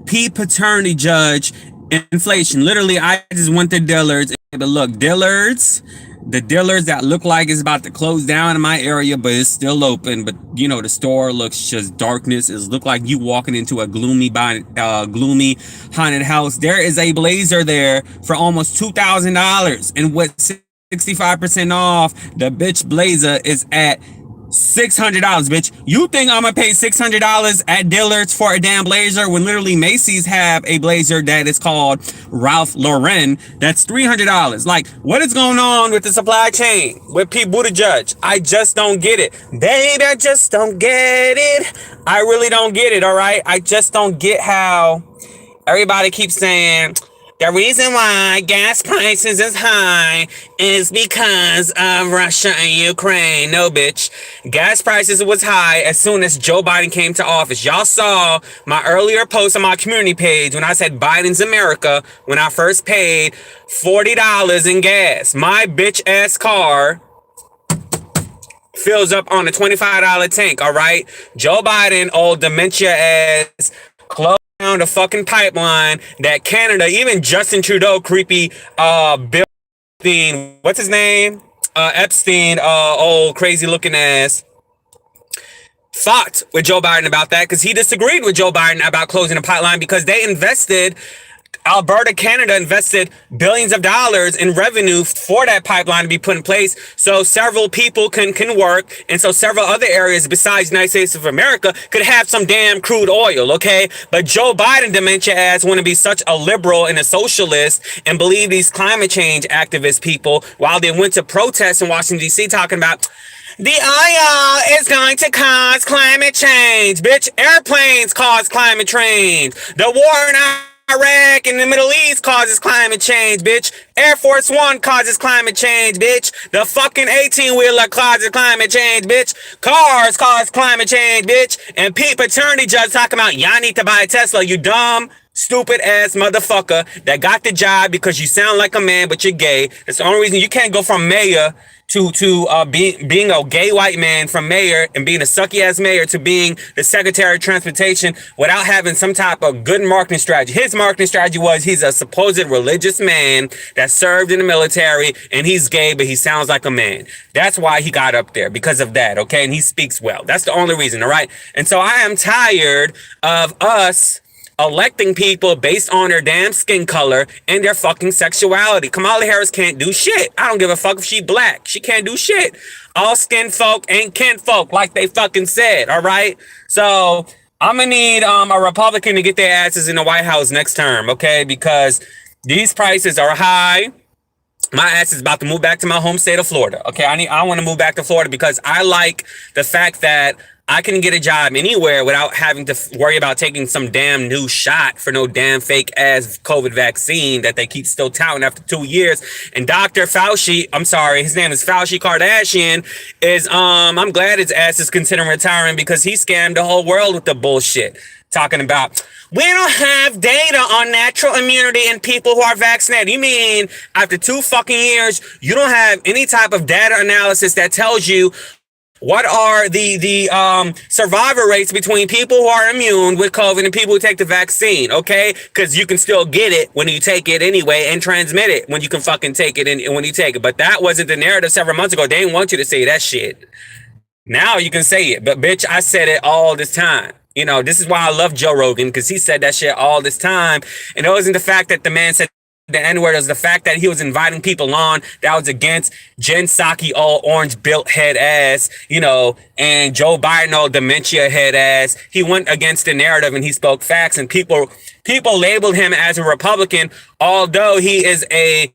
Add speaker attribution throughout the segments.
Speaker 1: Paternitygieg inflation. Literally, I just went to Dillard's. But look, Dillard's, the Dillard's that look like it's about to close down in my area, but it's still open. But you know, the store looks just darkness. It look like you walking into a gloomy haunted house. There is a blazer there for almost $2,000, and with 65% off, the bitch blazer is at $600, bitch. You think I'm gonna pay $600 at Dillard's for a damn blazer when literally Macy's have a blazer that is called Ralph Lauren that's $300? Like, what is going on with the supply chain with Pete Buttigieg? I just don't get it, baby. I just don't get it. I really don't get it. All right, I just don't get how everybody keeps saying the reason why gas prices is high is because of Russia and Ukraine. No, bitch. Gas prices was high as soon as Joe Biden came to office. Y'all saw my earlier post on my community page when I said Biden's America when I first paid $40 in gas. My bitch ass car fills up on a $25 tank, all right? Joe Biden, old dementia ass, close down the fucking pipeline that Canada, even Justin Trudeau, creepy Bill Epstein, what's his name? Epstein, old crazy looking ass, fought with Joe Biden about that because he disagreed with Joe Biden about closing the pipeline because they invested, Alberta, Canada invested billions of dollars in revenue for that pipeline to be put in place so several people can work, and so several other areas besides the United States of America could have some damn crude oil, okay? But Joe Biden, dementia ass, want to be such a liberal and a socialist and believe these climate change activist people while they went to protest in Washington, D.C. talking about the oil is going to cause climate change. Bitch, airplanes cause climate change. The war in Iraq and the Middle East causes climate change, bitch. Air Force One causes climate change, bitch. The fucking 18-wheeler causes climate change, bitch. Cars cause climate change, bitch. And Pete Paternitygieg talking about y'all need to buy a Tesla, you dumb, stupid ass motherfucker that got the job because you sound like a man but you're gay. That's the only reason you can't go from mayor to being a gay white man, from mayor and being a sucky ass mayor to being the Secretary of Transportation without having some type of good marketing strategy. His marketing strategy was he's a supposed religious man that served in the military and he's gay but he sounds like a man. That's why he got up there, because of that, okay? And he speaks well. That's the only reason, all right? And so I am tired of us electing people based on their damn skin color and their fucking sexuality. Kamala Harris can't do shit. I don't give a fuck if she black. She can't do shit. All skin folk ain't kin folk, like they fucking said, all right? So I'm gonna need a Republican to get their asses in the White House next term, okay? Because these prices are high. My ass is about to move back to my home state of Florida, okay? I want to move back to Florida because I like the fact that I can get a job anywhere without having to worry about taking some damn new shot for no damn fake ass COVID vaccine that they keep still touting after 2 years. And Dr. Fauci, I'm sorry, his name is Fauci Kardashian, is, I'm glad his ass is considering retiring because he scammed the whole world with the bullshit. Talking about, we don't have data on natural immunity in people who are vaccinated. You mean after 2 fucking years, you don't have any type of data analysis that tells you what are the survivor rates between people who are immune with COVID and people who take the vaccine, okay? Because you can still get it when you take it anyway and transmit it when you can fucking take it and when you take it. But that wasn't the narrative several months ago. They didn't want you to say that shit. Now you can say it. But bitch, I said it all this time. You know, this is why I love Joe Rogan, because he said that shit all this time. And it wasn't the fact that the man said the N-word, was the fact that he was inviting people on that was against Jen Psaki, all orange built head ass, you know, and Joe Biden, all dementia head ass. He went against the narrative and he spoke facts, and people labeled him as a Republican, although he is a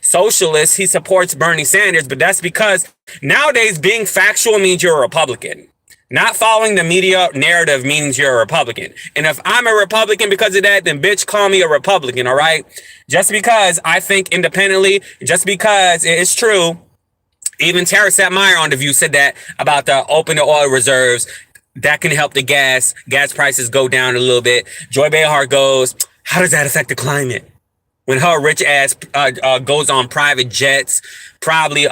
Speaker 1: socialist. He supports Bernie Sanders, but that's because nowadays being factual means you're a Republican. Not following the media narrative means you're a Republican. And if I'm a Republican because of that, then bitch, call me a Republican, all right? Just because I think independently, just because it's true. Even Tara Satmeyer on The View said that about the open the oil reserves. That can help the gas prices go down a little bit. Joy Behar goes, how does that affect the climate? when her rich ass goes on private jets, probably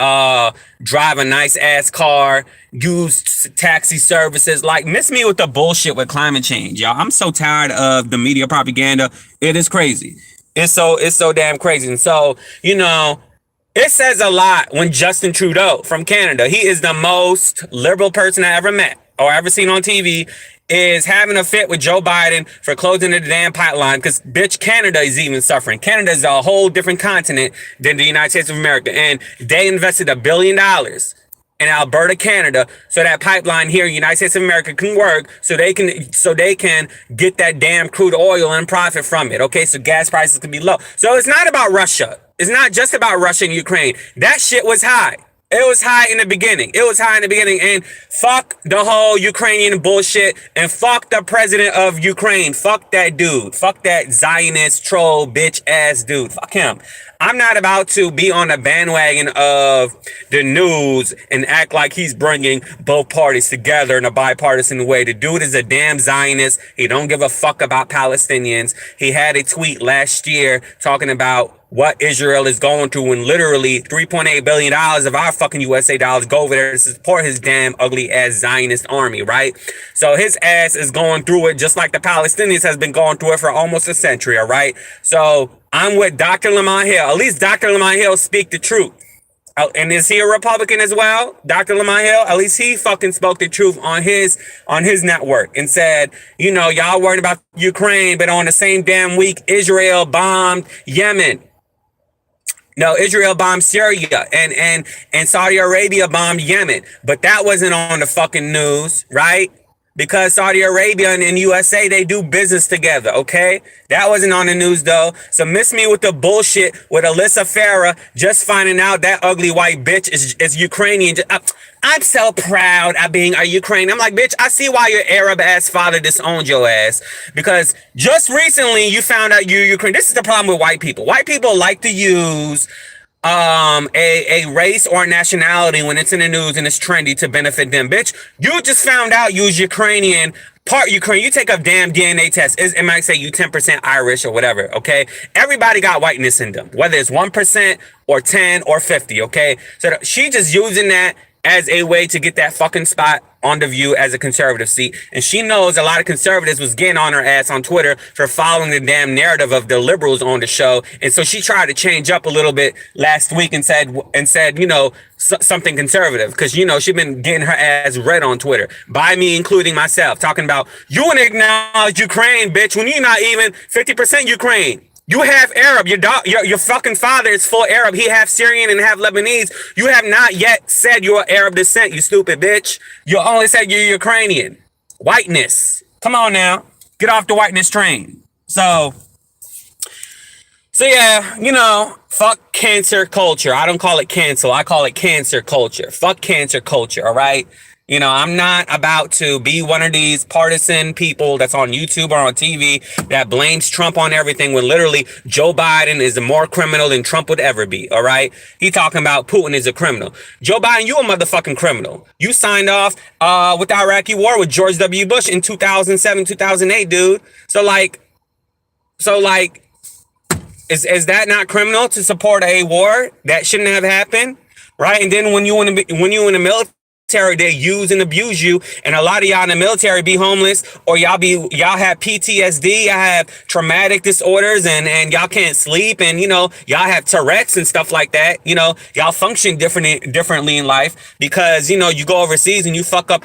Speaker 1: drive a nice ass car, use taxi services. Like, miss me with the bullshit with climate change, y'all. I'm so tired of the media propaganda. It is crazy. It's so damn crazy. And so, it says a lot when Justin Trudeau from Canada, he is the most liberal person I ever met or ever seen on TV, is having a fit with Joe Biden for closing the damn pipeline because, bitch, Canada is even suffering. Canada is a whole different continent than the United States of America. And they invested $1 billion in Alberta, Canada, so that pipeline here in the United States of America can work, so they can get that damn crude oil and profit from it. Okay, so gas prices can be low. So it's not about Russia. It's not just about Russia and Ukraine. That shit was high. It was high in the beginning. And fuck the whole Ukrainian bullshit, and fuck the president of Ukraine. Fuck that dude. Fuck that Zionist troll bitch ass dude. Fuck him. I'm not about to be on the bandwagon of the news and act like he's bringing both parties together in a bipartisan way. The dude is a damn Zionist. He don't give a fuck about Palestinians. He had a tweet last year talking about what Israel is going through when literally $3.8 billion of our fucking USA dollars go over there to support his damn ugly ass Zionist army, right? So his ass is going through it just like the Palestinians has been going through it for almost a century, all right? So I'm with Dr. Lamont Hill. At least Dr. Lamont Hill speak the truth. And is he a Republican as well? Dr. Lamont Hill, at least he fucking spoke the truth on his network and said, y'all worried about Ukraine, but on the same damn week, Israel bombed Yemen. No, Israel bombed Syria and Saudi Arabia bombed Yemen. But that wasn't on the fucking news, right? Because Saudi Arabia and USA, they do business together, okay? That wasn't on the news, though. So miss me with the bullshit with Alyssa Farah just finding out that ugly white bitch is Ukrainian. I'm so proud of being a Ukrainian. I'm like, bitch, I see why your Arab-ass father disowned your ass. Because just recently you found out you're Ukrainian. This is the problem with white people. White people like to use a race or nationality when it's in the news and it's trendy to benefit them. Bitch, you just found out you was Ukrainian, part Ukraine. You take a damn DNA test. It might say you 10% Irish or whatever, okay? Everybody got whiteness in them, whether it's 1% or 10 or 50, okay? So she just using that as a way to get that fucking spot on The View as a conservative seat. And she knows a lot of conservatives was getting on her ass on Twitter for following the damn narrative of the liberals on the show. And so she tried to change up a little bit last week and said, something conservative. Because, she been getting her ass read on Twitter by me, including myself, talking about, you want to acknowledge Ukraine, bitch, when you're not even 50% Ukraine. You have Arab. Your fucking father is full Arab. He half Syrian and half Lebanese. You have not yet said you're Arab descent, you stupid bitch. You only said you're Ukrainian. Whiteness. Come on now. Get off the whiteness train. So yeah, fuck cancer culture. I don't call it cancel. I call it cancer culture. Fuck cancer culture, all right? I'm not about to be one of these partisan people that's on YouTube or on TV that blames Trump on everything when literally Joe Biden is more criminal than Trump would ever be, all right? He talking about Putin is a criminal. Joe Biden, you a motherfucking criminal. You signed off with the Iraqi war with George W. Bush in 2007, 2008, dude. So is that not criminal to support a war that shouldn't have happened, right? And then when you in the military, they use and abuse you, and a lot of y'all in the military be homeless, or y'all have PTSD, y'all have traumatic disorders, and y'all can't sleep, and y'all have Tourette's and stuff like that. Y'all function differently in life because you go overseas and you fuck up.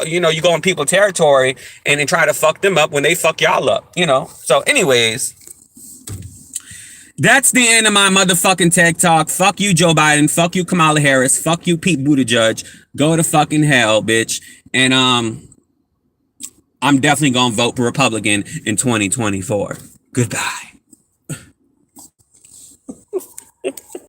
Speaker 1: You go in people's territory and then try to fuck them up when they fuck y'all up. So anyways. That's the end of my motherfucking tech talk. Fuck you, Joe Biden. Fuck you, Kamala Harris. Fuck you, Pete Buttigieg. Go to fucking hell, bitch. And I'm definitely gonna vote for Republican in 2024. Goodbye.